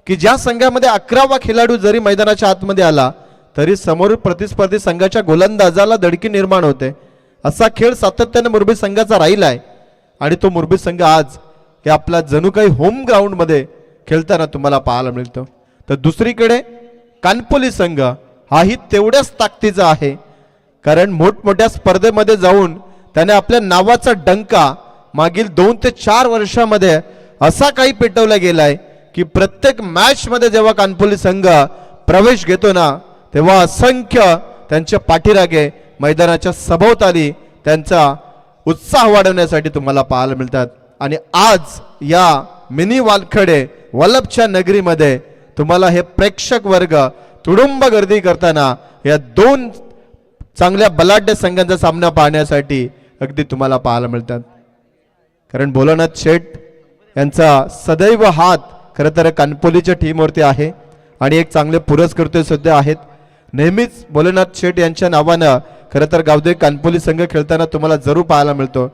की ज्या संघामध्ये 11वा खेळाडू जरी मैदानाच्या आतमध्ये आला तरी समोर प्रतिस्पर्धी संघाच्या गोलंदाजाला धडकी निर्माण होते. असा खेळ सातत्याने मुरबी संघाचा राहिलाय आणि तो मुरबी संघ आज हे आपला जणू काही होम ग्राउंड मध्ये खेळताना तुम्हाला पाहायला मिळतो. तर दुसरीकडे कानपोली संघ हाही तेवढ्याच ताकदीचा आहे, कारण मोठमोठ्या स्पर्धेमध्ये जाऊन त्याने आपल्या नावाचा डंका मागील 2 ते 4 वर्षामध्ये असा काही पेटवला गेलाय की प्रत्येक मॅच मध्ये जेव्हा कानपोली संघ प्रवेश घेतो ना तेव्हा असंख्य त्यांच्या पाठीरागे मैदानाच्या सभोवताली त्यांचा उत्साह वाढवण्यासाठी तुम्हाला पाहायला मिळतात. आणि आज या मिनी वालखडे वल्लभच्या नगरीमध्ये तुम्हाला हे प्रेक्षक वर्ग तुडुंब गर्दी करताना या 2 चांगल्या बलाढ्य संघांचा सामना पाहण्यासाठी अगदी तुम्हाला पाहायला मिळतात. कारण भोलानाथ शेठ यांचा सदैव हात खरं तर कानपोलीच्या टीमवरती आहे आणि एक चांगले पुरस्कर्ते सुद्धा आहेत. नेहमीच भोलेनाथ शेठ यांच्या नावानं खरं तर गावदेवी कानपोली संघ खेळताना तुम्हाला जरूर पाहायला मिळतो.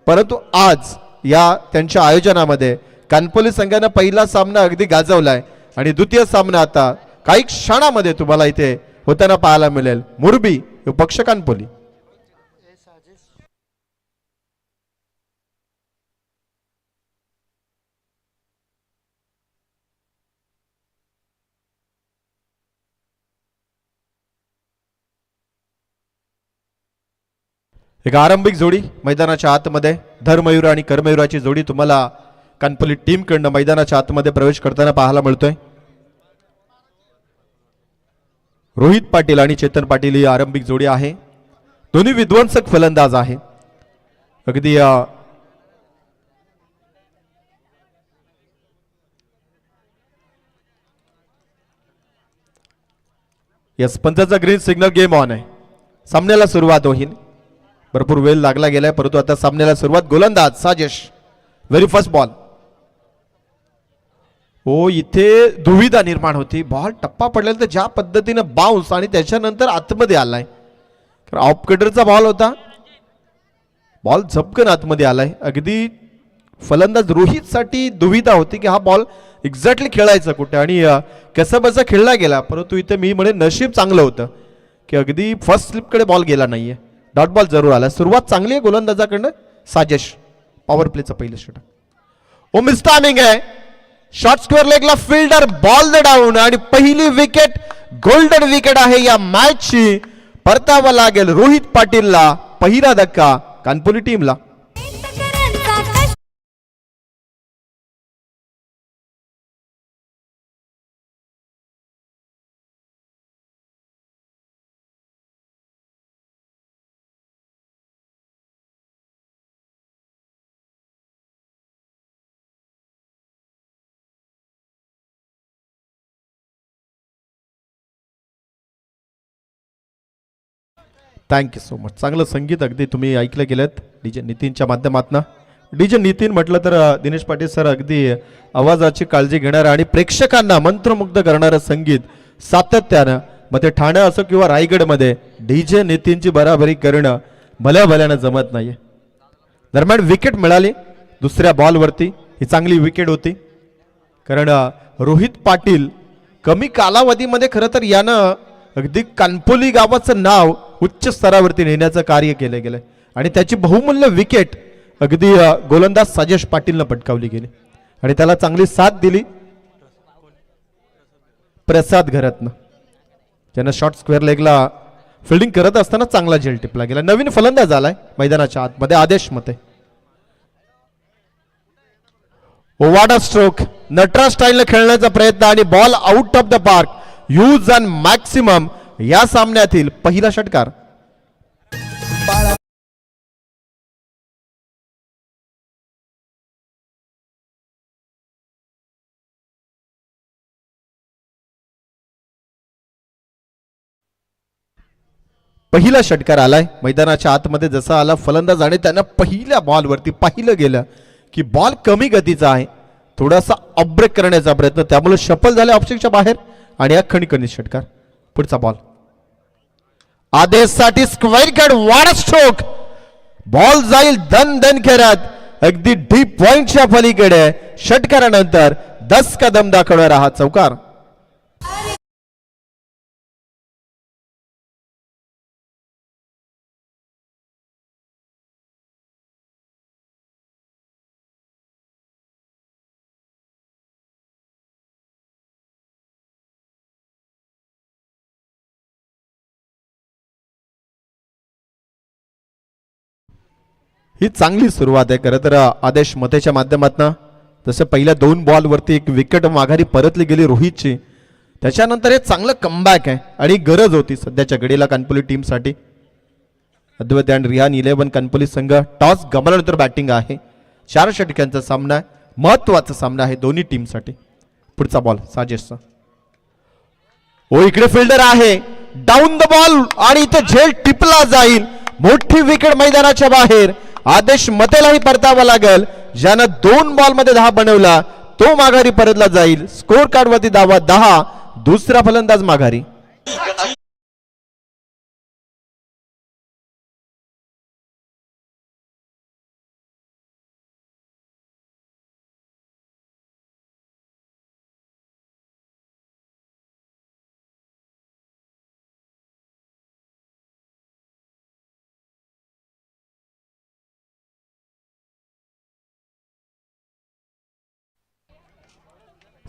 परंतु आज या त्यांच्या आयोजनामध्ये कानपोली संघानं पहिला सामना अगदी गाजवलाय आणि द्वितीय सामना आता काही क्षणामध्ये तुम्हाला इथे होताना पाहायला मिळेल. मुरबी पक्ष कानपोली. एक आरंभिक जोडी मैदानाच्या आतमध्ये धरमयूर आणि करमयूराची जोडी तुम्हाला कानपोली टीम कडनं मैदानाच्या आतमध्ये प्रवेश करताना पाहायला मिळतोय. रोहित पाटील आणि चेतन पाटील ही आरंभिक जोडी आहे. दोन्ही विध्वंसक फलंदाज आहे. अगदी यस पंचाचा ग्रीन सिग्नल गेम ऑन आहे. सामन्याला सुरुवात होईल. भरपूर वेळ लागला गेलाय परंतु आता सामन्याला सुरुवात. गोलंदाज साजेश व्हेरी फर्स्ट बॉल. हो इथे दुविधा निर्माण होती. बॉल टप्पा पडलेला तर ज्या पद्धतीने बाउन्स आणि त्याच्यानंतर आतमध्ये आलाय. ऑफ कटरचा बॉल होता. बॉल झपकन आतमध्ये आलाय. अगदी फलंदाज रोहित साठी दुविधा होती की हा बॉल एक्झॅक्टली खेळायचा कुठे आणि कसा बसा खेळला गेला. परंतु इथे मी म्हणे नशीब चांगलं होतं की अगदी फर्स्ट स्लिप कडे बॉल गेला नाहीये. डॉट बॉल जरूर आला. सुरुवात चांगली आहे गोलंदाजाकडनं. साजेश पॉवर प्लेचं पहिलं षटक. ओ मिस टायमिंग आहे. शॉर्ट स्क्वेअर लेगला फिल्डर बॉल डाऊन आणि पहिली विकेट गोल्डन विकेट आहे या मॅचची. परतावा लागेल रोहित पाटीलला. पहिला धक्का कानपोली टीमला. Thank you so much. चांगलं संगीत अगदी तुम्ही ऐकलं गेलं डीजे नितीनच्या माध्यमातून. डीजे नितीन म्हटलं तर दिनेश पाटील सर अगदी आवाजाची काळजी घेणारं आणि प्रेक्षकांना मंत्रमुग्ध करणारं संगीत सातत्यानं मग ते ठाणे असो किंवा रायगडमध्ये डीजे नितीनची बराबरी करणं भल्या भल्यानं जमत नाहीये. दरम्यान विकेट मिळाली दुसऱ्या बॉलवरती. ही चांगली विकेट होती कारण रोहित पाटील कमी कालावधीमध्ये खरं तर यानं अगदी कानपोली गावाचं नाव उच्च स्तरावरती नेण्याचं कार्य केलं गेलं आणि त्याची बहुमूल्य विकेट अगदी गोलंदाज साजेश पाटीलनं पटकावली गेली आणि त्याला चांगली साथ दिली प्रसाद घरातनं, ज्यानं शॉर्ट स्क्वेअर लेगला फिल्डिंग करत असताना चांगला झेल टिपला गेला. नवीन फलंदाज आलाय मैदानाच्या आतमध्ये आदेश मते. ओवाडा स्ट्रोक नटराज स्टाईलने खेळण्याचा प्रयत्न आणि ball out of the park. Use and maximum या सामन्यातील पहिला षटकार. पहिला षटकार आलाय मैदानाच्या आतमध्ये. जसा आला फलंदाज आणि त्यांना पहिल्या बॉलवरती पाहिलं गेलं की बॉल कमी गतीचा आहे, थोडासा अपब्रेक करण्याचा प्रयत्न, त्यामुळे शफल झाले ऑप्शनच्या बाहेर आणि हा खणखणीत षटकार. पुढचा बॉल आदेशसाठी स्क्वेअर कट वाडा स्ट्रोक. बॉल जाईल दन दन करत अगदी डीप पॉइंटच्या पलीकडे. षटकारानंतर 10 का दम दाखवणारा हा चौकार. ही चांगली सुरुवात आहे खरं तर आदेश मतेच्या माध्यमातून. जसं पहिल्या 2 बॉलवरती एक विकेट माघारी परतली गेली रोहितची, त्याच्यानंतर हे चांगलं कमबॅक आहे आणि गरज होती सध्याच्या घडीला कानपुली टीमसाठी. अद्वैत अँड रिहान 11 कानपुली संघ टॉस गमावल्यानंतर बॅटिंग आहे. 4 षटकांचा सामना आहे, महत्वाचा सामना आहे दोन्ही टीमसाठी. पुढचा बॉल साजेशचा. ओ इकडे फिल्डर आहे, डाऊन द बॉल आणि इथे झेल टिपला जाईल. मोठी विकेट मैदानाच्या बाहेर. आदेश मतेलाही परतावा लागेल. ज्यानं 2 बॉलमध्ये 10 बनवला तो माघारी परतला जाईल. स्कोर कार्ड वरती धावा 10. दुसरा फलंदाज माघारी.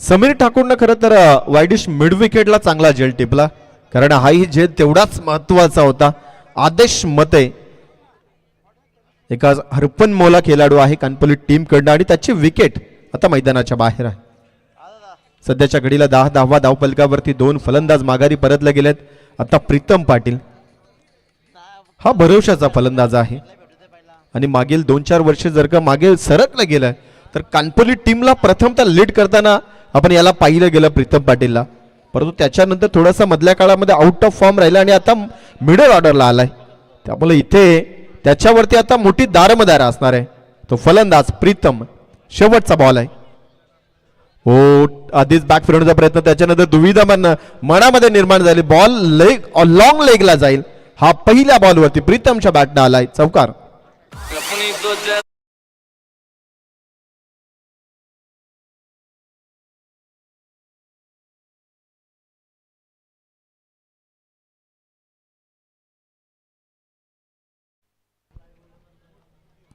समीर ठाकूरनं खरं तर वाईडिश मिड विकेटला चांगला झेल टिपला, कारण हाही झेल तेवढाच महत्वाचा होता. आदेश मते एका हरपन मोला खेळाडू आहे कानपुली टीम कडनं आणि त्याची विकेट आता मैदानाच्या बाहेर आहे. सध्याच्या घडीला 10 धावफलकावरती 2 फलंदाज माघारी परतले गेलेत. आता प्रीतम पाटील हा भरवशाचा फलंदाज आहे आणि मागील 2-4 वर्ष जर का मागे सरकलं गेलं तर कानपुली टीमला प्रथमतः लीड करताना आपण याला पाहिलं गेलं प्रीतम पाटीलला, परंतु त्याच्यानंतर थोडासा मधल्या काळामध्ये आउट ऑफ फॉर्म राहिला आणि आता मिडल ऑर्डरला आलाय. त्यामुळे इथे त्याच्यावरती आता मोठी दारमदार असणार आहे. तो फलंदाज प्रीतम. शेवटचा बॉल आहे. ओ आधीच बॅक फिरवण्याचा प्रयत्न, त्याच्यानंतर दुविधा मनामध्ये निर्माण झाली. बॉल लॉंग लेगला जाईल. हा पहिल्या बॉलवरती प्रीतमच्या बॅटनं आलाय चौकार.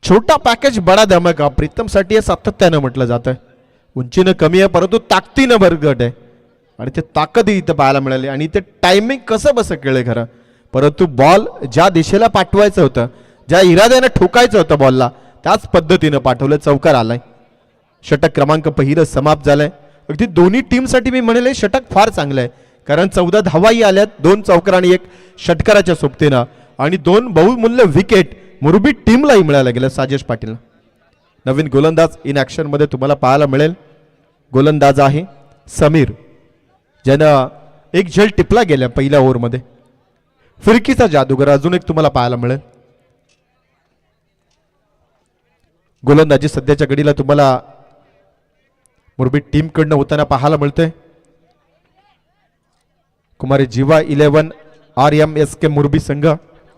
छोटा पॅकेज बडा धमाका प्रीतम साठी सातत्यानं म्हटलं जातं. उंचीनं कमी आहे परंतु ताकदीनं भरगट आहे आणि ते ताकदही इथं पाहायला मिळाली. आणि ते टायमिंग कसं बसं केलंय खरं, परंतु बॉल ज्या दिशेला पाठवायचं होतं, ज्या इराद्यानं ठोकायचं होतं बॉलला, त्याच पद्धतीनं पाठवलं. चौकार आलाय. षटक क्रमांक पहिलं समाप्त झालंय. अगदी दोन्ही टीमसाठी मी म्हणेल षटक फार चांगलं आहे, कारण 14 धावाही आल्यात, 2 चौकार आणि 1 षटकाराच्या सोबतीनं आणि 2 बहुमूल्य विकेट मुरबी टीमलाही मिळायला गेलं. साजेश पाटील नवीन गोलंदाज इन ऍक्शन मध्ये तुम्हाला पाहायला मिळेल. गोलंदाज आहे समीर, ज्यानं एक झेल टिपला गेल्या पहिल्या ओव्हरमध्ये. फिरकीचा जादूगर अजून एक तुम्हाला पाहायला मिळेल. गोलंदाजी सध्याच्या घडीला तुम्हाला मुरबी टीम कडनं होताना पाहायला मिळतंय. कुमारी जीवा 11 RMSK मुरबी संघ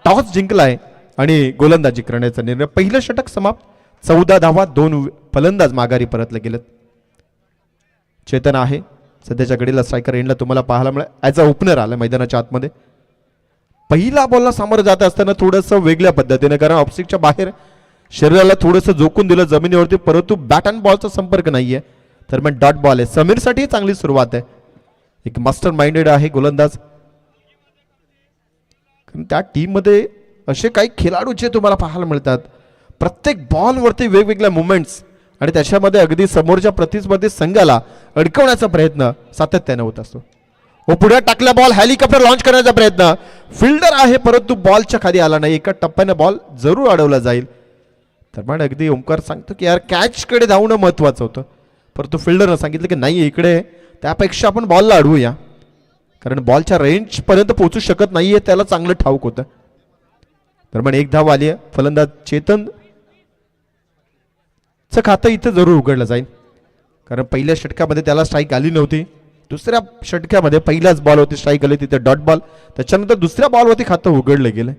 टॉस जिंकलाय आणि गोलंदाजी करण्याचा निर्णय. पहिलं षटक समाप्त. 14 धावा, 2 फलंदाज माघारी परतले गेलेत. चेतन आहे सध्याच्या घडीला स्ट्रायकर एंडला तुम्हाला पाहायला मिळेल. ॲज अ ओपनर आलं मैदानाच्या आतमध्ये. पहिला बॉलला सामोरं जात असताना थोडंसं वेगळ्या पद्धतीने, कारण ऑफस्टिकच्या बाहेर शरीराला थोडंसं झोकून दिलं जमिनीवरती, परंतु बॅट अँड बॉलचा संपर्क नाहीये. तर मग डॉट बॉल आहे. समीरसाठी चांगली सुरुवात आहे. एक मास्टर माइंडेड आहे गोलंदाज. त्या टीम मध्ये असे काही खेळाडू जे तुम्हाला पाहायला मिळतात, प्रत्येक बॉलवरती वेगवेगळ्या मुवमेंट्स आणि त्याच्यामध्ये अगदी समोरच्या प्रतिस्पर्धी संघाला अडकवण्याचा प्रयत्न सातत्याने होत असतो. व पुढे टाकला बॉल, हेलिकॉप्टर लॉन्च करण्याचा प्रयत्न. फिल्डर आहे परंतु बॉलच्या खाली आला नाही. एका टप्प्याने बॉल जरूर अडवला जाईल. तर मग अगदी ओमकार सांगतो की यार कॅचकडे धावणं महत्वाचं होतं, परंतु फिल्डरनं सांगितलं की नाही, इकडे त्यापेक्षा आपण बॉलला अडवूया, कारण बॉलच्या रेंज पर्यंत पोहोचू शकत नाहीये, त्याला चांगलं ठाऊक होतं. तर मग 1 धाव आली आहे. फलंदाज चेतन चं खातं इथं जरूर उघडलं जाईल, कारण पहिल्या षटकामध्ये त्याला स्ट्राईक आली नव्हती. दुसऱ्या षटकामध्ये पहिलाच बॉल होती स्ट्राईक आली, तिथे डॉट बॉल. त्याच्यानंतर दुसऱ्या बॉलवरती खातं उघडलं गेलं.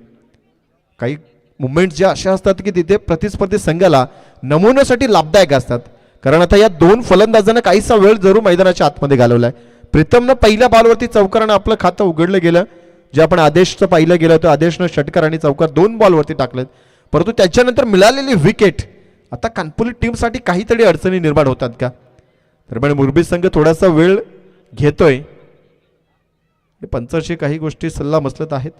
काही मुवमेंट ज्या अशा असतात की तिथे प्रतिस्पर्धी संघाला नमुन्यासाठी लाभदायक असतात, कारण आता या दोन फलंदाजांना काहीसा वेळ जरूर मैदानाच्या आतमध्ये घालवलाय. प्रीतमनं पहिल्या बॉलवरती चौकारानं आपलं खातं उघडलं गेलं, जे आपण आदेशचं पाहिलं गेलं होतं. आदेशनं षटकार आणि चौकार दोन बॉलवरती टाकलेत, परंतु त्याच्यानंतर मिळालेली विकेट आता कानपुली टीमसाठी काहीतरी अडचणी निर्माण होतात का. दरम्यान मुरबी संघ थोडासा वेळ घेतोय. पंचाशी काही गोष्टी सल्ला मसलत आहेत.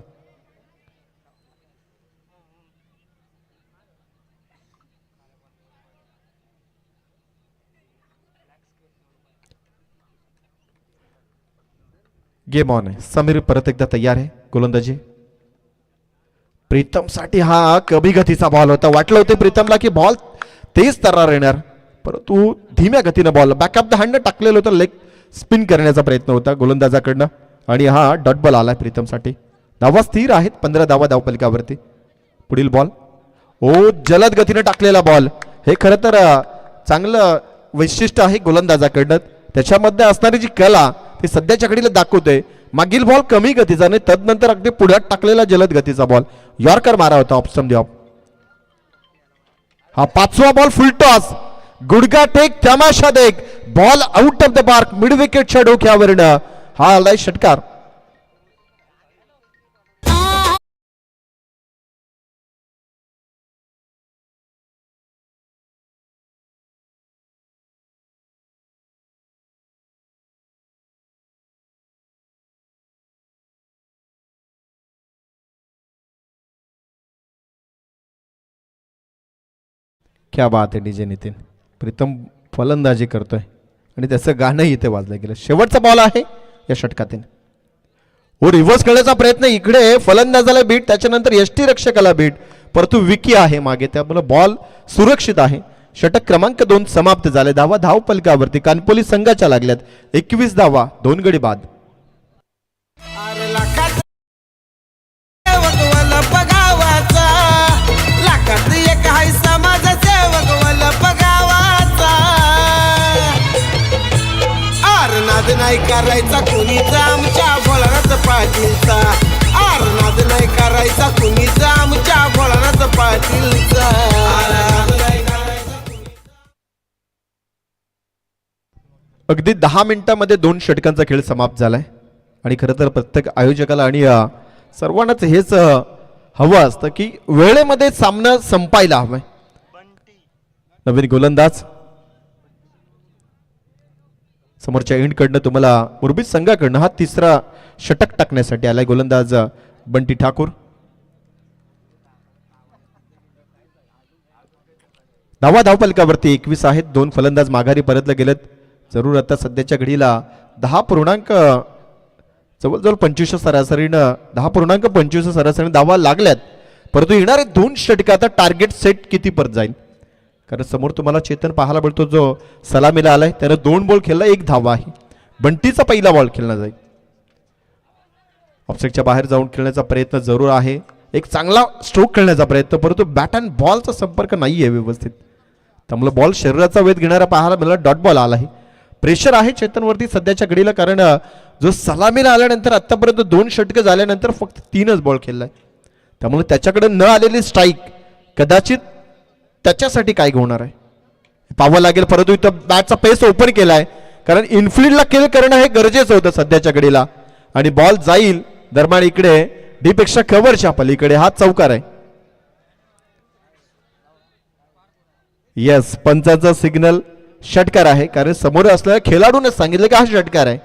गेम ऑन आहे. समीर परत एकदा तयार आहे गोलंदाजी. प्रीतम साठी हा कमी गतीचा बॉल होता. वाटलं होतं प्रीतमला की बॉल तेज तर्रार येणार, परंतु धीम्या गतीनं ball back of the hand टाकलेलं होतं. लेग स्पिन करण्याचा प्रयत्न होता गोलंदाजाकडनं आणि हा डॉट बॉल आलाय प्रीतमसाठी. धावा स्थिर आहेत, 15 धावा धावफलकावरती. पुढील बॉल जलद गतीनं टाकलेला बॉल. हे खरं तर चांगलं वैशिष्ट्य आहे गोलंदाजाकडनं. त्याच्यामध्ये असणारी जी कला ती सध्याच्या घडीला दाखवते. मागील बॉल कमी गतीचा नाही, तदनंतर अगदी पुढ्यात टाकलेला जलद गतीचा बॉल. यॉर्कर मारा होता ऑप्शन ऑफ. हा पाचवा बॉल फुल टॉस, गुडगा टेक तमाशा देख, ball out of the park, mid विकेटच्या डोक्यावरनं हा आलाय षटकार. क्या बात आहे डीजे नितीन. प्रीतम फलंदाजी करतोय आणि त्याचं गाणंही इथे वाजलं गेलं. शेवटचा बॉल आहे या षटकातील. रिव्हर्स करण्याचा प्रयत्न, इकडे फलंदाजाला बीट, त्याच्यानंतर यष्टी रक्षकाला बीट, परंतु विकी आहे मागे, त्यामुळे बॉल सुरक्षित आहे. षटक क्रमांक 2 समाप्त झाले. धावा धावफलकावरती कानपोली संघाच्या लागल्यात. 21 धावा 2 गडी बाद. नाही करायचा कुणीचा आमच्या भोळानाच पाटीलचा. आरनाद नाही करायचा कुणीचा आमच्या भोळानाच पाटीलचा. अगदी 10 मिनिटांमध्ये 2 षटकांचा खेळ समाप्त झालाय आणि खरं तर प्रत्येक आयोजकाला आणि सर्वांनाच हेच हवं असतं की वेळेमध्ये सामना संपायला हवाय. नवीन गोलंदाज समोरच्या एंडकडनं तुम्हाला मुरबी संघाकडनं हा तिसरा षटक टाकण्यासाठी आलाय गोलंदाज बंटी ठाकूर. धावा धावफलकावरती 21 आहेत. 2 फलंदाज माघारी परतले गेलेत. जरूर आता सध्याच्या घडीला 10 जवळजवळ 25 सरासरीनं 10.25 सरासरीने धावा लागल्यात, परंतु येणारे 2 षटक आता टार्गेट सेट किती परत जाईल. कारण समोर तुम्हाला चेतन पाहायला मिळतो जो सलामीला आलाय, त्यानं 2 बॉल खेळला, 1 धावा आहे. बंटीचा पहिला बॉल खेळला जाईल. ऑफसाईडच्या बाहेर जाऊन खेळण्याचा प्रयत्न जरूर आहे. एक चांगला स्ट्रोक खेळण्याचा प्रयत्न, परंतु बॅट अँड बॉलचा संपर्क नाही आहे व्यवस्थित, त्यामुळे बॉल शरीराचा वेध घेणारा पाहायला मिळाला. डॉट बॉल आला आहे. प्रेशर आहे चेतनवरती सध्याच्या घडीला, कारण जो सलामीला आल्यानंतर आतापर्यंत 2 षटकं झाल्यानंतर फक्त 3च बॉल खेळलाय, त्यामुळे त्याच्याकडे न आलेली स्ट्राईक कदाचित त्याच्यासाठी काय होणार आहे पाहावं लागेल. परंतु इथं बॅटचा पेस ओपन केलाय, कारण इनफिल्डला किल करणं हे गरजेचं होतं सध्याच्या घडीला, आणि बॉल जाईल. दरम्यान इकडे डीपेक्षा कव्हरच्या पलीकडे हा चौकार आहे. येस, पंचाचा सिग्नल षटकार आहे, कारण समोर असलेल्या खेळाडूने सांगितलं की हा षटकार आहे.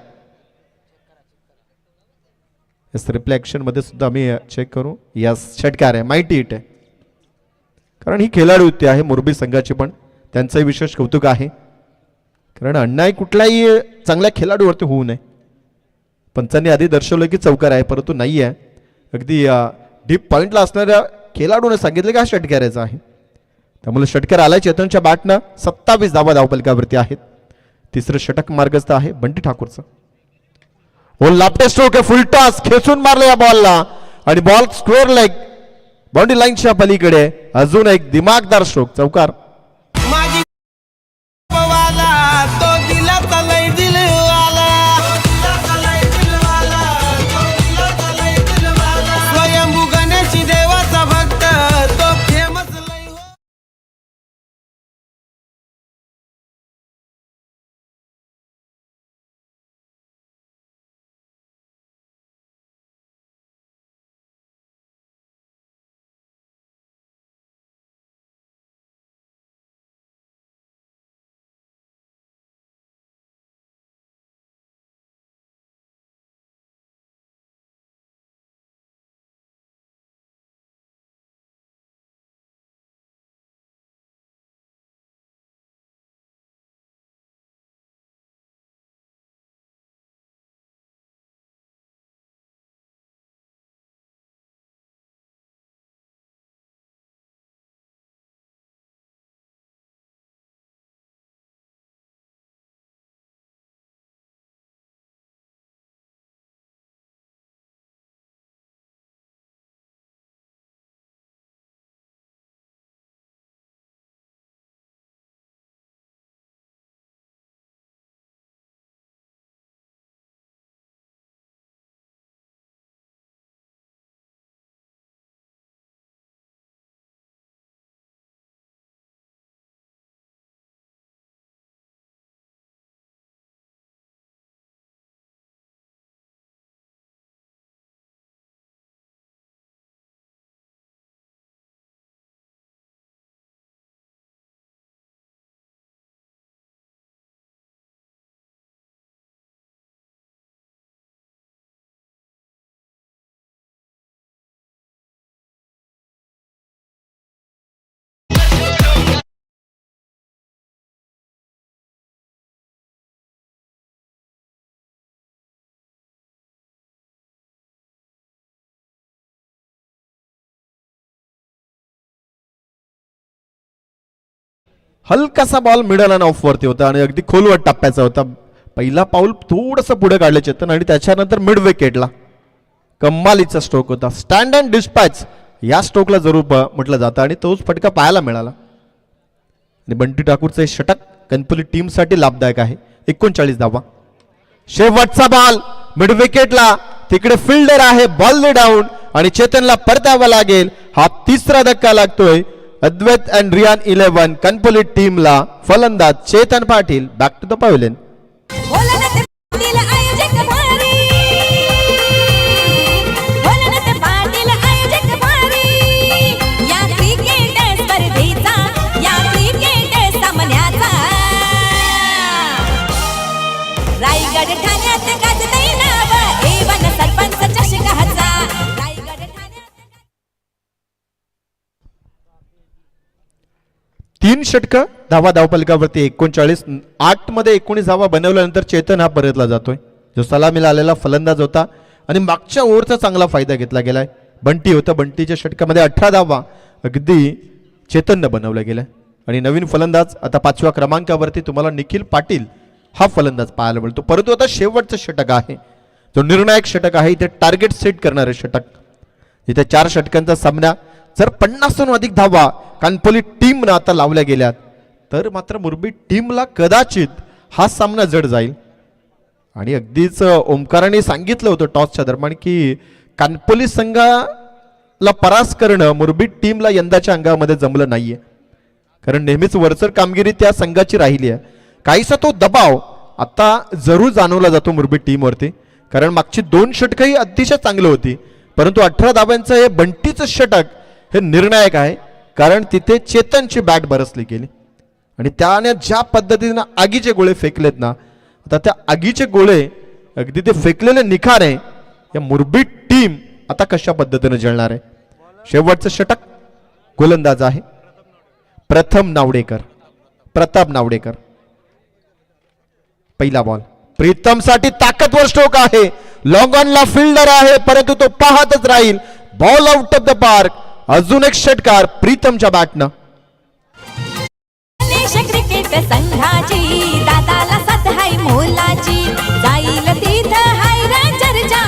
रिप्ले ऍक्शन मध्ये सुद्धा आम्ही चेक करू. यस, षटकार आहे. माहिती हिट आहे, कारण ही खेळाडू युती आहे मुरबी संघाची, पण त्यांचंही विशेष कौतुक आहे, कारण अन्याय कुठल्याही चांगल्या खेळाडूवरती होऊ नये. पंचांनी आधी दर्शवलं की चौकार आहे, परंतु नाही आहे. अगदी डीप पॉइंटला असणाऱ्या खेळाडूने सांगितलं की हा षटकाराचा आहे, त्यामुळे षटकार आलाय चेतनच्या बॅटनं. 27 धावा धावफलकावरती आहेत. तिसरं षटक मार्गस्थ आहे बंटी ठाकूरचं. लापटे स्ट्रोक आहे, फुल टॉस खेचून मारलं या बॉलला, आणि बॉल स्क्वेअर लेग बाउंड्री लाईनच्या पलीकडे. अजून एक दिमागदार स्ट्रोक, चौकार. हलकासा बॉल मिडल आणि ऑफ वरती होता आणि अगदी खोलवर टप्प्याचा होता. पहिला पाऊल थोडंसं पुढे काढलं चेतन आणि त्याच्यानंतर मिड विकेटला कम्मालीचा स्ट्रोक होता. स्टँड अँड डिस्पॅच या स्ट्रोकला जरूर म्हटलं जातं आणि तोच फटका पाहायला मिळाला. आणि बंटी ठाकूरचं हे षटक कणपुली टीमसाठी लाभदायक आहे. 39 धावा. शेवटचा बॉल मिड विकेटला, तिकडे फिल्डर आहे, बॉल डाऊन आणि चेतनला परतावा लागेल. हा तिसरा धक्का लागतोय. अद्वैत अँड रियान 11 कणपुली टीमला. फलंदाज Chetan Patil. Back to the pavilion. Raigad ठाण्यात गाजतंय नाव एवन सरपंच चषकाचा. रायगड ठाण्यात 3 षटकं धावा धावफलकावरती 39. 8 मध्ये 19 धावा बनवल्यानंतर चेतन हा परतला जातोय. जो सलामीला आलेला फलंदाज होता आणि मागच्या ओव्हरचा चांगला फायदा घेतला गेलाय. बंटी होता. बंटीच्या षटकामध्ये 18 धावा अगदी चेतननं बनवल्या गेल्या. आणि नवीन फलंदाज आता 5व्या क्रमांकावरती तुम्हाला निखिल पाटील हा फलंदाज पाहायला मिळतो. परंतु आता शेवटचं षटक आहे, जो निर्णायक षटक आहे. इथे टार्गेट सेट करणारे षटक. इथे 4 षटकांचा सामना. जर 50हून अधिक धावा कानपुली टीमनं आता लावल्या गेल्यात तर मात्र मुरबी टीमला कदाचित हा सामना जड जाईल. आणि अगदीच ओमकाराने सांगितलं होतं टॉसच्या दरम्यान की कानपुली संघाला परास करणं मुरबी टीमला यंदाच्या अंगामध्ये जमलं नाहीये. कारण नेहमीच वरचढ कामगिरी त्या संघाची राहिली आहे. काहीसा तो दबाव आता जरूर जाणवला जातो मुरबी टीमवरती. कारण मागची 2 षटकंही अतिशय चांगली होती. परंतु 18 धाब्यांचं हे बंटीचं षटक हे निर्णायक आहे. कारण तिथे चेतनची बॅट बरसली गेली आणि त्याने ज्या पद्धतीनं आगीचे गोळे फेकलेत ना, आता त्या आगीचे गोळे अगदी ते फेकलेले निखारे या मुरबी टीम आता कशा पद्धतीने जळणार आहे. शेवटचं षटक गोलंदाज आहे प्रताप नावडेकर. पहिला बॉल प्रीतम साठी ताकदवर स्ट्रोक आहे. लॉंग ऑनला फिल्डर आहे परंतु तो पाहतच राहील. Ball out of the park. अजून एक षटकार प्रीतमच्या बॅटनं. क्रिकेट संघाची दादाला साथ हाय मोलाची. जाईल तिथं हाय चर्चा.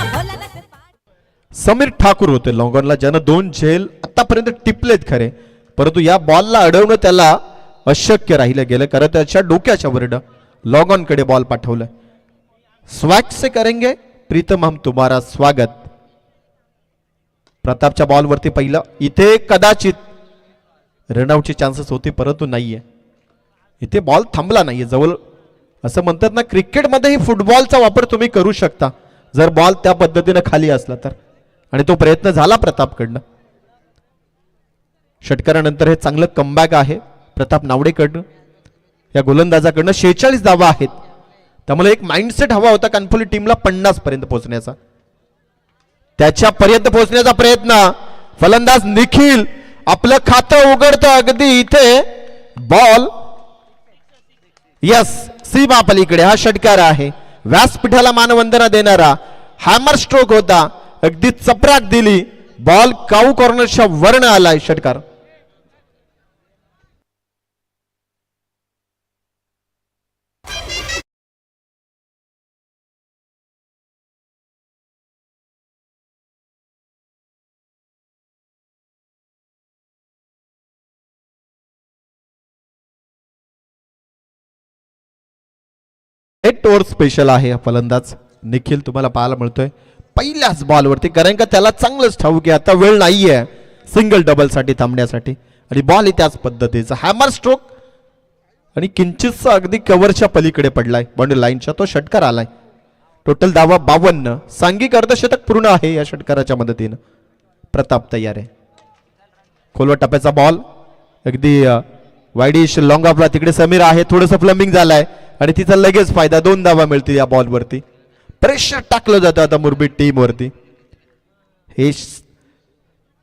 समीर ठाकूर होते लॉंग ऑनला, ज्यानं 2 झेल आतापर्यंत टिपलेत खरे. परंतु या बॉलला अडवणं त्याला अशक्य राहिलं गेलं कारण त्याच्या डोक्याच्या वरनं लॉग ऑन कडे बॉल पाठवलं. स्वॅग से करेंगे प्रीतम हम तुम्हारा स्वागत. प्रतापच्या बॉलवरती पहिलं. इथे कदाचित रनआउटचे चान्सेस होते परंतु नाहीये. इथे बॉल थांबला नाहीये जवळ. असं म्हणतात ना, क्रिकेटमध्येही फुटबॉलचा वापर तुम्ही करू शकता जर बॉल त्या पद्धतीने खाली असला तर. आणि तो प्रयत्न झाला प्रतापकडनं. षटकारानंतर हे चांगलं कमबॅक आहे प्रताप नावडेकडनं. या गोलंदाजाकडनं 46 धावा आहेत. त्यामुळे एक माइंडसेट हवा होता कानपुली टीमला 50 पर्यंत पोहोचण्याचा. त्याच्यापर्यंत पोहोचण्याचा प्रयत्न. फलंदाज निखिल आपलं खातं उघडतं अगदी इथे. बॉल यस सीमा पलीकडे. हा षटकार आहे. व्यासपीठाला मानवंदना देणारा हॅमर स्ट्रोक होता. अगदी चपराक दिली. बॉल काऊ कॉर्नरच्या वरनं आलाय षटकार. एट ओव्हर स्पेशल आहे हा फलंदाज निखिल तुम्हाला पाहायला मिळतोय पहिल्याच बॉलवरती. कारण का त्याला चांगलंच ठाऊक आहे आता वेळ नाहीये सिंगल डबल साठी थांबण्यासाठी. आणि बॉल त्याच पद्धतीचा हॅमर स्ट्रोक आणि किंचितचा अगदी कव्हरच्या पलीकडे पडलाय बाउंड्री लाईनच्या. तो षटकार आलाय. टोटल धावा 52. सांघिक अर्धशतक पूर्ण आहे या षटकाराच्या मदतीनं. प्रताप तयार आहे. खोलवर टप्प्याचा बॉल अगदी वाईडिश लॉंग ऑफला. तिकडे समीर आहे. थोडंसं फ्लमिंग झालाय आणि तिचा लगेच फायदा. 2 धावा मिळतील या बॉलवरती. प्रेशर टाकलं जातं आता मुरबी टीम वरती. हे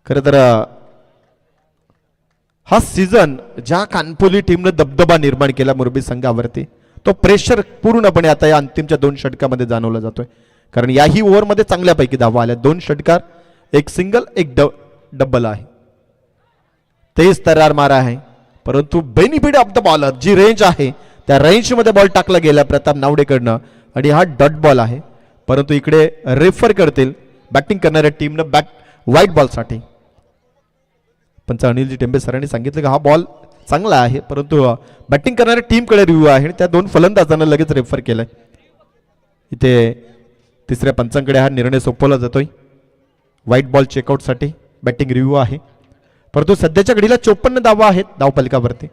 खरं तर हा सीझन ज्या कानपुली टीमनं दबदबा निर्माण केला मुरबी संघावरती तो प्रेशर पूर्णपणे आता या अंतिमच्या 2 षटकामध्ये जाणवला जातोय. कारण याही ओव्हरमध्ये चांगल्यापैकी धावा आल्या. 2 षटकार, 1 सिंगल, 1 डबल आहे. तेज तरार मारा आहे. परंतु बेनिफिट ऑफ द बॉलर जी रेंज आहे त्या रेंजमध्ये बॉल टाकला गेला प्रताप नावडेकडनं आणि हा डॉट बॉल आहे. परंतु इकडे रेफर करतील बॅटिंग करणाऱ्या टीमनं बॅट व्हाईट बॉलसाठी. पंच अनिलजी टेंबे सरांनी सांगितलं की हा बॉल चांगला आहे, परंतु बॅटिंग करणाऱ्या टीमकडे रिव्ह्यू आहे आणि त्या दोन फलंदाजांना लगेच रेफर केलंय. इथे तिसऱ्या पंचांकडे हा निर्णय सोपवला जातोय. व्हाईट बॉल चेकआउटसाठी बॅटिंग रिव्ह्यू आहे, परंतु सध्याच्या घडीला 54 धावा आहेत धावफलकावरती.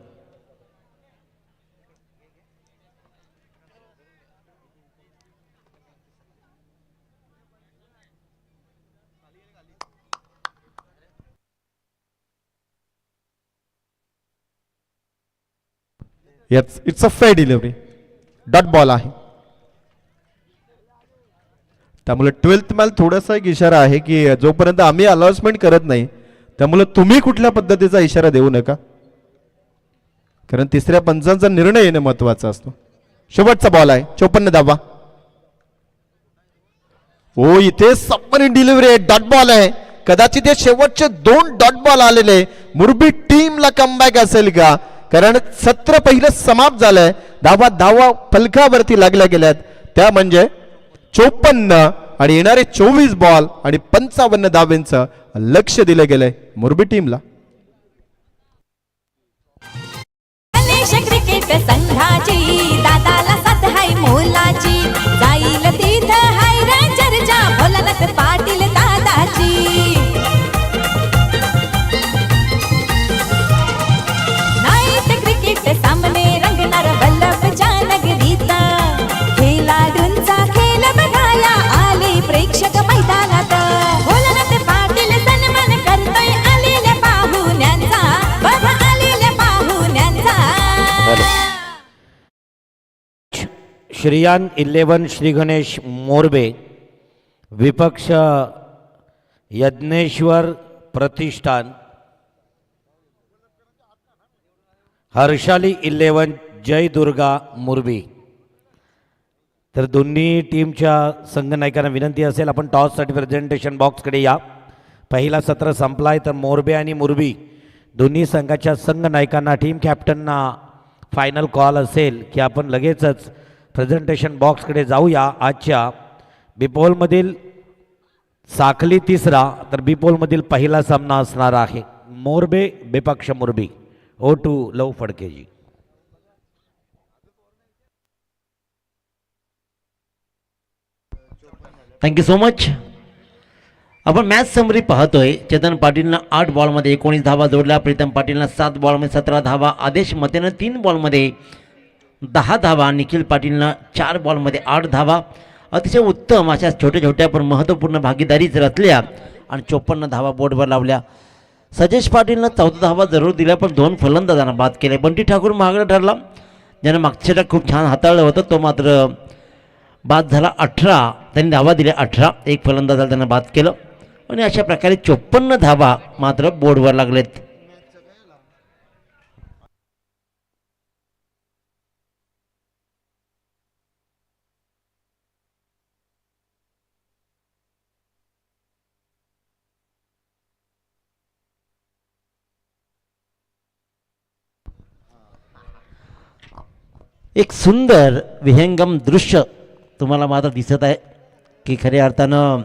It's a fair delivery, dot ball आहे. त्यामुळे 12th मॅल थोडासा एक इशारा आहे की जोपर्यंत आम्ही अनाउन्समेंट करत नाही त्यामुळे तुम्ही कुठल्या पद्धतीचा इशारा देऊ नका, कारण तिसऱ्या पंचांचा निर्णय येणं महत्वाचा असतो. शेवटचा बॉल आहे, 54 धावा. ओ इथे सबमरीन डिलिव्हरी आहे, डॉट बॉल आहे. कदाचित हे शेवटचे 2 डॉट बॉल आलेले मुरबी टीमला कमबॅक असेल का, कारण सत्र पहिलं समाप्त झालंय. धावा फलकावरती लागल्या गेल्यात, त्या म्हणजे 54 आणि येणारे 24 बॉल आणि 55 धावेंचं लक्ष दिलं गेलंय मुरबी टीमला. गणेश क्रिकेट संघाची दादाला साथ हाय मोलाची, जाईल तिथं हाय चर्चा भोलानाथ पाटील दादाची. नाईट क्रिकेट सामने रंगणार वल्लभच्या नगरीत, खेळाडूंचा खेळ बघाया आले प्रेक्षक मैदानात. भोलानाथ पाटील सन्मान करतोय आलेल्या पाहुण्यांचा, बघा आलेल्या पाहुण्यांचा. श्रीयान 11 श्री गणेश मोरबे, विपक्ष यज्ञेश्वर प्रतिष्ठान, हर्षाली 11 जय दुर्गा मुरबी. तर दोन्ही टीमच्या संघनायकांना विनंती असेल आपण टॉससाठी प्रेझेंटेशन बॉक्सकडे या. पहिला सत्र संपलाय, तर मोरबे आणि मुरबी दोन्ही संघाच्या संघनायकांना टीम कॅप्टनना फायनल कॉल असेल की आपण लगेचच प्रेझेंटेशन बॉक्सकडे जाऊया. आजच्या बिपोलमधील साखली तिसरा तर बिपोलमधील पहिला सामना असणार आहे मोरबे विपक्ष मुरबी. ओ टू लव फडकेजी. Thank you so much. आपण मॅच समरी पाहतोय. चेतन पाटीलनं 8 बॉलमध्ये 19 धावा जोडल्या, प्रीतम पाटीलनं 7 बॉलमध्ये 17 धावा, आदेश मतेनं 3 बॉलमध्ये 10 धावा, निखिल पाटीलनं 4 बॉलमध्ये 8 धावा. अतिशय उत्तम अशा छोट्या छोट्या पण महत्त्वपूर्ण भागीदारीच रचल्या आणि 54 धावा बोर्डवर लावल्या. सजेश पाटीलनं 14 धावा जरूर दिल्या, पण 2 फलंदाजांना बाद केले. बंटी ठाकूर महागडा ठरला, ज्यानं मागच्या खूप छान हाताळलं होतं, तो मात्र बाद झाला. 18 त्यांनी धावा दिल्या, 18 एक फलंदाजाला त्यांना बाद केलं आणि अशा प्रकारे 54 धावा मात्र बोर्डवर लागलेत. एक सुंदर विहंगम दृश्य तुम्हाला मात्र दिसत आहे की खऱ्या अर्थानं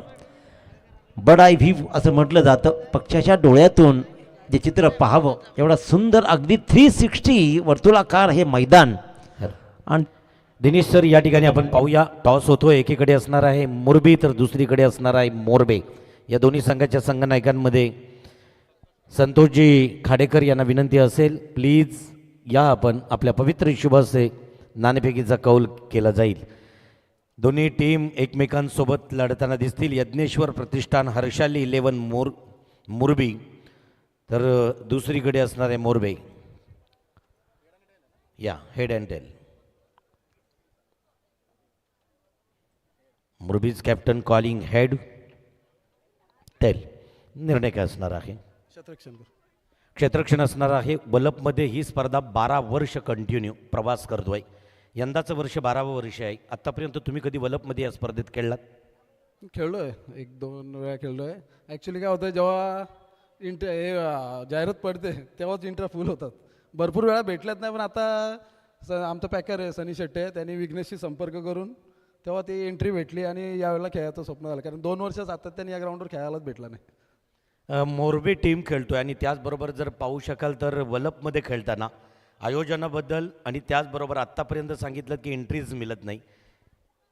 बर्ड आय व्ह्यू असं म्हटलं जातं. पक्षाच्या डोळ्यातून जे चित्र पाहावं एवढा सुंदर अगदी 360 वर्तुळाकार हे मैदान. आणि दिनेश सर या ठिकाणी आपण पाहूया. टॉस होतो, एकीकडे असणार आहे मुरबी तर दुसरीकडे असणार आहे मोरबे. या दोन्ही संघाच्या संघनायकांमध्ये संतोषजी खाडेकर यांना विनंती असेल प्लीज या आपण आपल्या पवित्र शुभसे नाणेफेकीचा कौल केला जाईल. दोन्ही टीम एकमेकांसोबत लढताना दिसतील. यज्ञेश्वर प्रतिष्ठान हर्षाली 11 मुरबी तर दुसरीकडे असणार आहे मोरबे. या हेड अँड टेल. मुरबीज कॅप्टन कॉलिंग हेड टेल. निर्णय काय असणार आहे? क्षेत्ररक्षण असणार आहे. वलपमध्ये ही स्पर्धा 12 वर्ष कंटिन्यू प्रवास करतोय. यंदाचं वर्ष 12वं वर्ष आहे. आत्तापर्यंत तुम्ही कधी वलपमध्ये या स्पर्धेत खेळलात? खेळलो आहे, 1-2 वेळा खेळलो आहे. ॲक्च्युली काय होतं, जेव्हा जाहिरात पडते तेव्हाच इंट्रा फुल होतात. भरपूर वेळा भेटल्यात नाही, पण आता आमचा पॅकर आहे सनी शेट्टे, त्यांनी विघ्नेशशी संपर्क करून तेव्हा ती एंट्री भेटली आणि यावेळेला खेळायचं स्वप्न झालं, कारण 2 वर्ष सातत्याने या ग्राउंडवर खेळायलाच भेटला नाही. मोरबी टीम खेळतोय आणि त्याचबरोबर जर पाहू शकाल तर वलपमध्ये खेळताना आयोजनाबद्दल आणि त्याचबरोबर आत्तापर्यंत सांगितलं की एंट्रीज मिळत नाही,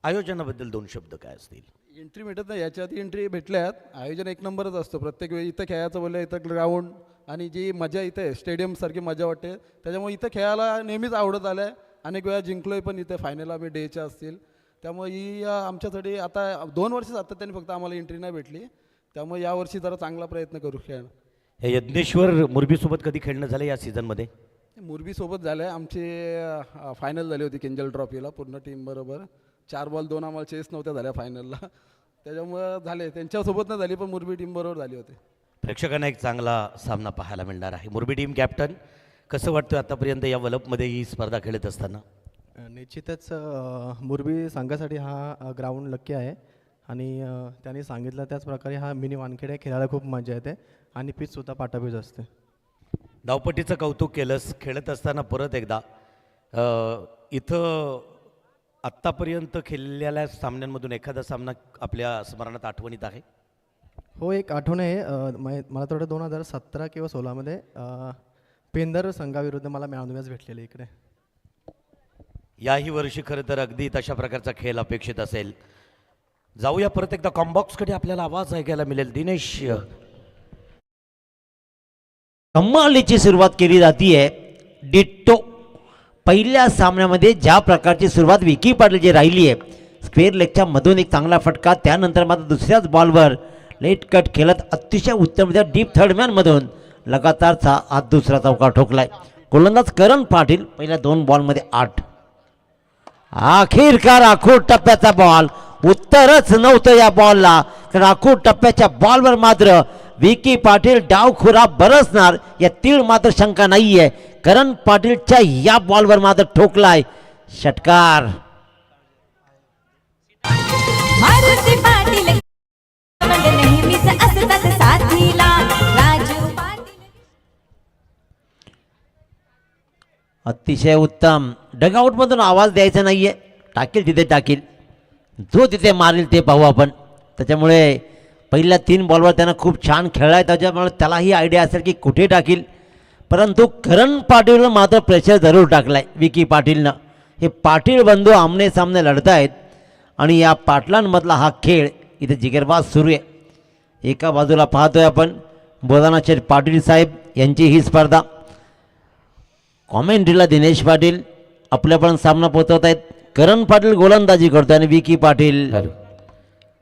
आयोजनाबद्दल 2 शब्द काय असतील? एंट्री भेटत नाही, याच्या आधी एंट्री भेटल्यात. आयोजन एक नंबरच असतं प्रत्येक वेळी. इथं खेळायचं बोललं इथं ग्राउंड आणि जी मजा इथे आहे स्टेडियमसारखी मजा वाटते, त्याच्यामुळे इथं खेळायला नेहमीच आवडत आलं आहे. अनेक वेळा जिंकलोय पण इथे, फायनल आम्ही डेच्या असतील. त्यामुळे ही आमच्यासाठी आता 2 वर्ष सातत्याने फक्त आम्हाला एंट्री नाही भेटली, त्यामुळे यावर्षी जरा चांगला प्रयत्न करू खेळणं. हे यज्ञेश्वर मोरबीसोबत कधी खेळणं झालं या सीझनमध्ये? मुरबीसोबत झालं आहे आमची. फायनल झाली होती किंजल ट्रॉफीला पूर्ण टीमबरोबर. 4 बॉल 2 आम्हाला चेस नव्हत्या झाल्या फायनलला, त्याच्यामुळं झाले. त्यांच्यासोबत नाही झाली पण मुरबी टीमबरोबर झाली होती. प्रेक्षकांना एक चांगला सामना पाहायला मिळणार आहे. मोरबी टीम कॅप्टन, कसं वाटतं आतापर्यंत या वलपमध्ये ही स्पर्धा खेळत असताना? निश्चितच मोरबी संघासाठी हा ग्राउंड लक्की आहे आणि त्यांनी सांगितलं त्याच प्रकारे हा मिनी वानखेडे खेळायला खूप मजा येते आणि पिचसुद्धा पाटापीच असते. धावपट्टीचं कौतुक केलंस, खेळत असताना परत एकदा इथं आत्तापर्यंत खेळलेल्या सामन्यांमधून एखादा सामना आपल्या स्मरणात आठवणीत आहे? हो, एक आठवण आहे. मला थोडं 2017 किंवा 16मध्ये पेंदर संघाविरुद्ध मला मॅन ऑफ द मॅच भेटलेले इकडे. याही वर्षी खरं तर अगदी तशा प्रकारचा खेळ अपेक्षित असेल. जाऊया परत एकदा कॉम्बॉक्सकडे, आपल्याला आवाज ऐकायला मिळेल. दिनेश, कमालीची सुरुवात केली जातीये. डिट्टो पहिल्या सामन्यामध्ये ज्या प्रकारची सुरुवात विकी पाटीलची राहिली आहे, स्क्वेअर लेगच्या मधून एक चांगला फटका, त्यानंतर मात्र दुसऱ्याच बॉलवर लेट कट खेळत अतिशय उत्तमरित्या डीप थर्डमॅनमधून लगातारचा आज दुसरा चौकार ठोकलाय. गोलंदाज करण पाटील पहिल्या 2 बॉलमध्ये 8. अखेरकार आखूड टप्प्याचा बॉल, उत्तरच नव्हतं या बॉलला, कारण आखूड टप्प्याच्या बॉलवर मात्र विकी पाटील डावखुरा बरसणार या तीळ मात्र शंका नाहीये. करण पाटीलच्या या बॉलवर मात्र ठोकलाय षटकार. मारुती पाटील म्हणजे नेहमीच असतात साथीला. राजू पाटील अतिशय उत्तम. डगआउटमधून आवाज द्यायचा नाहीये, टाकील तिथे टाकील, जो तिथे मारेल ते पाहू आपण. त्याच्यामुळे पहिल्या 3 बॉलवर त्यानं खूप छान खेळलाय, त्याच्यामुळे त्यालाही आयडिया असेल की कुठे टाकील. परंतु करण पाटीलनं मात्र प्रेशर जरूर टाकलाय विकी पाटीलनं. हे पाटील बंधू आमने सामने लढतायत आणि या पाटलांमधला हा खेळ इथे जिगरबाज सुरू आहे. एका बाजूला पाहतोय आपण बोधानाचे पाटील साहेब यांची ही स्पर्धा, कॉमेंट्रीला दिनेश पाटील आपल्यापर्यंत सामना पोहोचवत आहेत. करण पाटील गोलंदाजी करतोय आणि विकी पाटील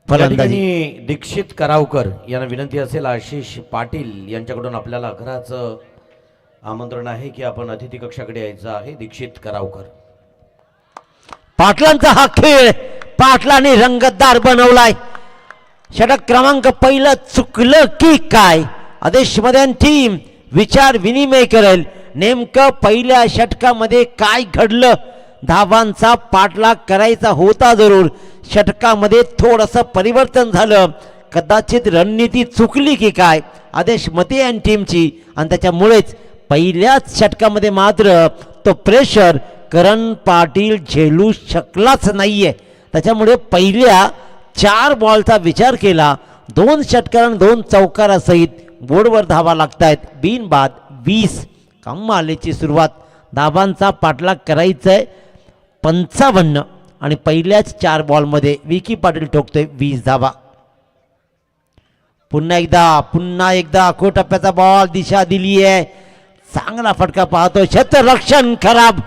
फलंदाजी. दीक्षित करावकर यांना विनंती असेल, आशिष पाटील यांच्याकडून आपल्याला घराचं आमंत्रण आहे की आपण अतिथी कक्षाकडे यायचं आहे. दीक्षित करावकर. पाटलांचा हा खेळ पाटलांनी रंगतदार बनवलाय. षटक क्रमांक पहिलं चुकलं की काय, आदेशमध्ये टीम विचार विनिमय करेल. नेमकं पहिल्या षटकामध्ये काय घडलं? धावांचा पाठलाग करायचा होता जरूर, षटकामध्ये थोडंसं परिवर्तन झालं. कदाचित रणनीती चुकली की काय आदेश मते आणि टीमची, आणि त्याच्यामुळेच पहिल्याच षटकामध्ये मात्र तो प्रेशर करण पाटील झेलू शकलाच नाहीये. त्याच्यामुळे पहिल्या 4 बॉलचा विचार केला, 2 षटकार आणि 2 चौकारासहित बोर्डवर धावा लागतायत. बिनबाद 20. कमालीची सुरुवात. धावांचा पाठलाग करायचाय 55 आणि पहिल्याच 4 बॉलमध्ये विकी पाटील ठोकतोय 20 धावा. पुन्हा एकदा आखो टप्प्याचा बॉल, दिशा दिली आहे, चांगला फटका पाहतोय. क्षेत्ररक्षण खराब.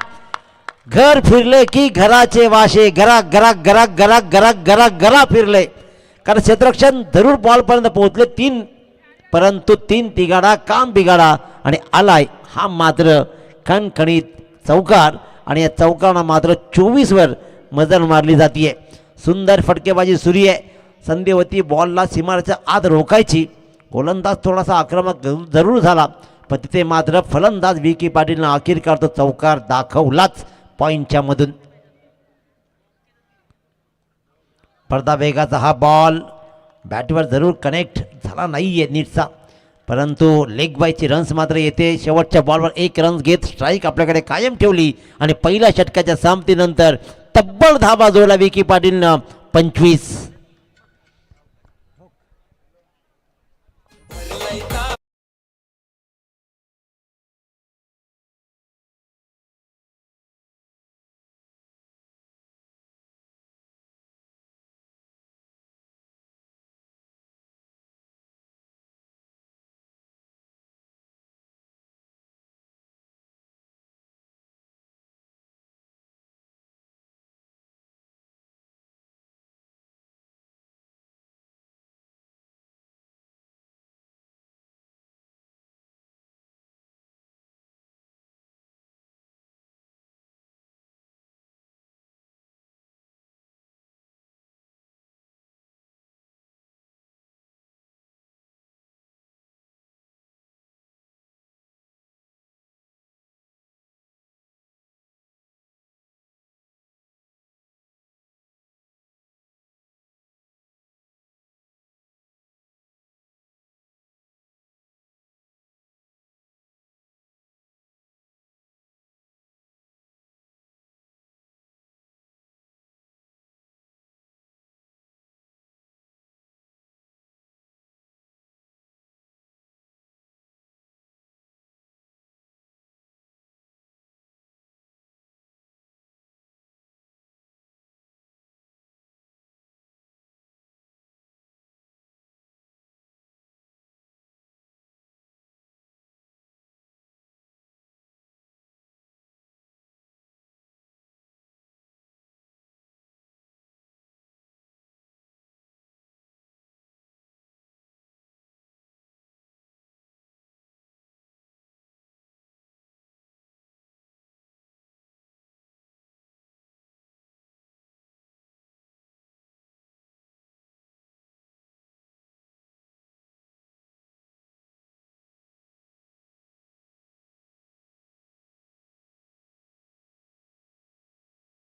घर फिरले की घराचे वाशे, घरा घरा घरा घरा घरा घरा घरा फिरले, कारण क्षेत्ररक्षण जरूर बॉलपर्यंत पोहोचले 3, परंतु 3 तिगाडा काम बिगाडा आणि आलाय हा मात्र खणखणीत चौकार, आणि या चौकारांना मात्र 24 वर मजल मारली जाते. सुंदर फटकेबाजी सुरू आहे. संधीवती बॉलला सीमारेच्या आत रोखायची. गोलंदाज थोडासा आक्रमक जरूर झाला, पण तिथे मात्र फलंदाज विकी पाटीलनं अखेरकार तो चौकार दाखवलाच पॉईंटच्या मधून. पडदा वेगाचा हा बॉल बॅटवर जरूर कनेक्ट झाला नाहीये नीटचा, परंतु लेग बायची रन्स मात्र येते. शेवटच्या बॉलवर 1 रन घेत स्ट्राईक आपल्याकडे कायम ठेवली आणि पहिल्या षटकाच्या समाप्तीनंतर तब्बल धावा जोडला विकी पाटीलनं 25.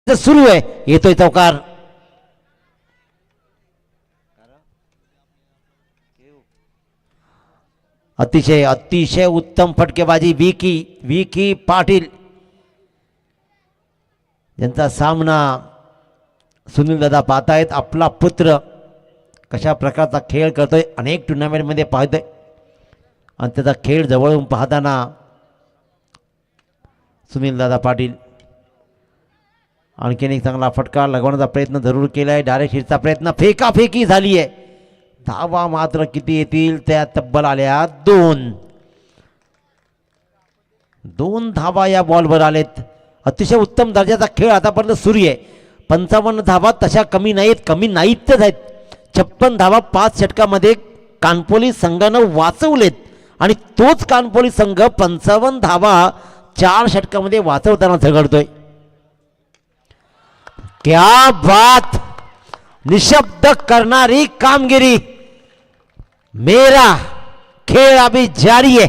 सुरू आहे. येतोय चौकार. अतिशय अतिशय उत्तम फटकेबाजी विकी पाटील यांचा सामना सुनील दादा पाहतायत. आपला पुत्र कशा प्रकारचा खेळ करतोय अनेक टुर्नामेंटमध्ये पाहतोय आणि त्याचा खेळ जवळून पाहताना सुनील दादा पाटील आणखीन एक चांगला फटका लगवण्याचा प्रयत्न जरूर केला आहे. डायरेक्ट हिटचा प्रयत्न फेकाफेकी झाली आहे. धावा मात्र किती येतील त्या तब्बल आल्या 2 धावा या बॉलवर आलेत. अतिशय उत्तम दर्जाचा खेळ आतापर्यंत सुरू आहे. 55 धावा तशा कमी नाहीतच आहेत. 56 धावा 5 षटकामध्ये कानपोली संघानं वाचवलेत आणि तोच कानपोली संघ 55 धावा 4 षटकामध्ये वाचवताना झगडतोय. क्या बात, निशब्द करणारी कामगिरी. मेरा खेळ अभी जारी आहे,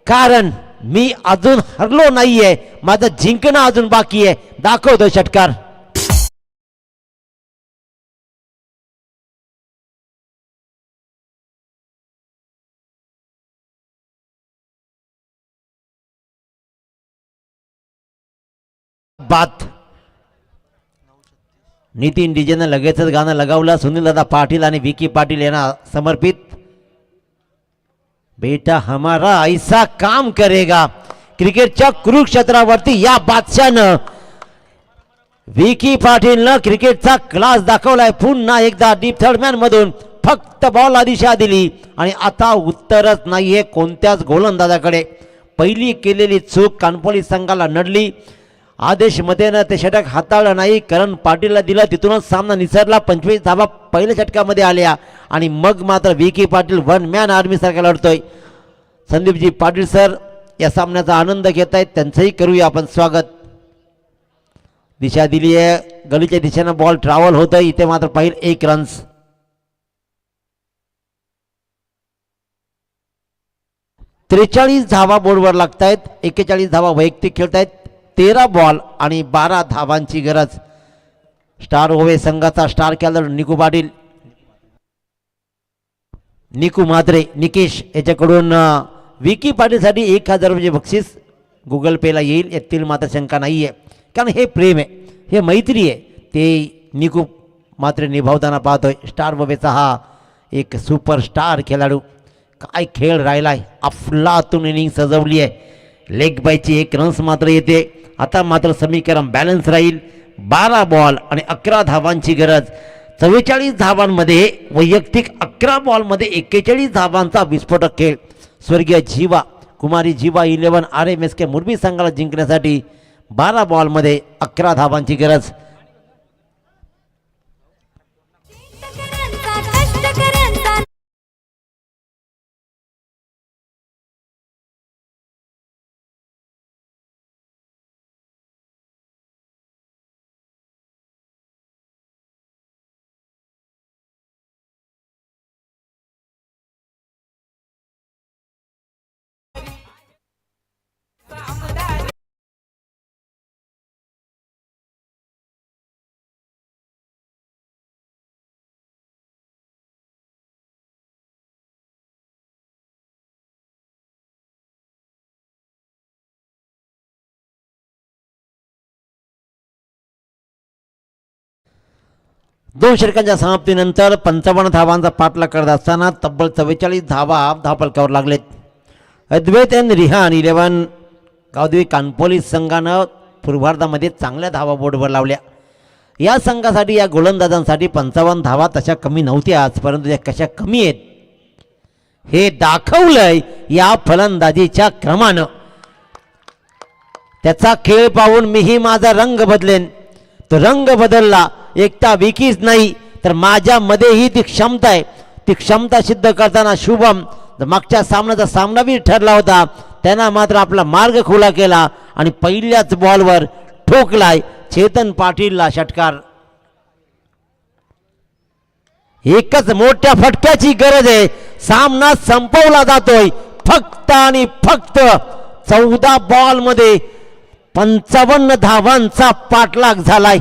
कारण मी अजून हरलो नाहीये. माझं जिंकणं अजून बाकी आहे. दाखवतो षटकार. बात नितीन डीजेनं लगेचच गाणं लगावलं. सुनीलदादा पाटील आणि विकी पाटील यांना समर्पित. बेटा हमारा ऐसा काम करेगा. क्रिकेटच्या कुरुक्षेत्रावरती या बादशाहनं विकी पाटीलनं क्रिकेटचा क्लास दाखवलाय. पुन्हा एकदा डीप थर्ड मॅन मधून फक्त बॉलला दिशा दिली आणि आता उत्तरच नाहीये कोणत्याच गोलंदाजाकडे. पहिली केलेली चूक कानपोली संघाला नडली. आदेश मतेनं ते षटक हाताळलं नाही. करण पाटीलला दिलं, तिथूनच सामना निसरला. 25 धावा पहिल्या षटकामध्ये आल्या आणि मग मात्र विकी पाटील 1 मॅन आर्मी सारखा लढतोय. संदीपजी पाटील सर या सामन्याचा आनंद घेत आहेत, त्यांचंही करूया आपण स्वागत. दिशा दिली आहे, गलीच्या दिशेनं बॉल ट्रॅव्हल होतोय. इथे मात्र पहिले 1 रन्स. त्रेचाळीस धावा बोर्डवर लागतायत. 41 धावा वैयक्तिक खेळतायत. 13 बॉल आणि 12 धावांची गरज. स्टार ओवे संघाचा स्टार खेळाडू निकू पाटील. निकू म्हात्रे निकेश याच्याकडून विकी पाटीलसाठी 1000 रुपये बक्षीस गुगल पेला येईल, यातील मात्र शंका नाही आहे. कारण हे प्रेम आहे, हे मैत्री आहे, ते निकू मात्र निभावताना पाहतोय. स्टार बबेचा हा एक सुपरस्टार खेळाडू, काय खेळ राहिलाय, अफलातून इनिंग सजवली आहे. लेग बायची 1 रन्स मात्र येते. आता मात्र समीकरण बॅलन्स राहील. 12 बॉल आणि 11 धावांची गरज. 44 धावांमध्ये वैयक्तिक 11 बॉलमध्ये 41 धावांचा विस्फोटक खेळ. स्वर्गीय जीवा कुमारी जीवा 11 RMSK मुरबी संघाला जिंकण्यासाठी 12 बॉलमध्ये 11 धावांची गरज. शेतकऱ्यांचा कष्टकऱ्यांचा दोन षटकांच्या समाप्तीनंतर 55 धावांचा पाठलाग करत असताना तब्बल 44 धावा धावफलकावर लागलेत. अद्वैत एन रिहान 11 गावदेवी कानपोली संघानं पूर्वार्धामध्ये चांगल्या धावा बोर्डवर लावल्या. या संघासाठी या गोलंदाजांसाठी 55 धावा तशा कमी नव्हत्याच, परंतु त्या कशा कमी आहेत हे दाखवलंय या फलंदाजीच्या क्रमानं. त्याचा खेळ पाहून मीही माझा रंग बदलेन. तो रंग बदलला. एकटा विकीच नाही तर माझ्यामध्येही ती क्षमता आहे. ती क्षमता सिद्ध करताना शुभम मागच्या सामन्याचा सामनावीर ठरला होता, त्यांना मात्र आपला मार्ग खुला केला आणि पहिल्याच बॉलवर ठोकलाय चेतन पाटीलला षटकार. एकच मोठ्या फटक्याची गरज आहे. सामना संपवला जातोय. फक्त आणि फक्त 14 बॉलमध्ये 55 धावांचा पाठलाग झालाय.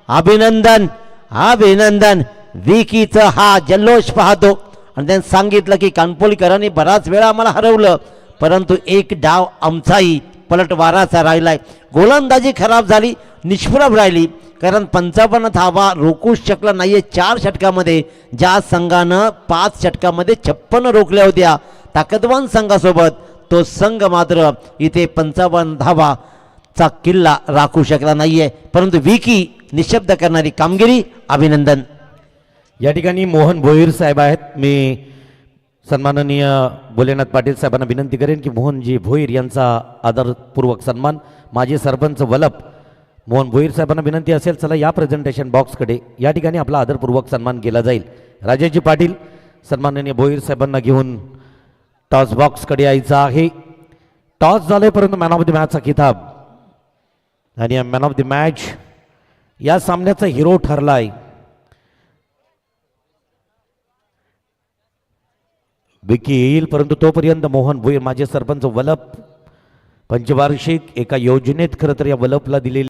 अभिनंदन अभिनंदन. विकीचं हा जल्लोष पाहतो आणि त्यांनी सांगितलं की कानपोलीकरांनी बराच वेळा आम्हाला हरवलं, परंतु एक डाव आमचाही पलटवाराचा राहिलाय. गोलंदाजी खराब झाली, निष्प्रभ राहिली, कारण 55 धावा रोखू शकला नाहीये 4 षटकामध्ये. ज्या संघानं 5 षटकामध्ये 56 रोखल्या होत्या ताकदवान संघासोबत, तो संघ मात्र इथे 55 धावाचा किल्ला राखू शकला नाहीये. परंतु विकी निशब्द करणारी कामगिरी, अभिनंदन. या ठिकाणी मोहन भोईर साहेब आहेत. मी सन्माननीय भोलेनाथ पाटील साहेबांना विनंती करेन की मोहनजी भोईर यांचा आदरपूर्वक सन्मान. माजी सरपंच वलप मोहन भोईर साहेबांना विनंती असेल, चला या प्रेझेंटेशन बॉक्सकडे. या ठिकाणी आपला आदरपूर्वक सन्मान केला जाईल. राजेशजी पाटील सन्माननीय भोईर साहेबांना घेऊन टॉस बॉक्सकडे यायचं आहे. टॉस झाले, परंतु मॅन ऑफ द मॅचचा किताब आणि मॅन ऑफ द मॅच या सामन्याचा हिरो ठरलाय विकी येईल, परंतु तोपर्यंत मोहन भोईर माझे सरपंच वलप पंचवार्षिक एका योजनेत खरं तर या वलपला दिलेली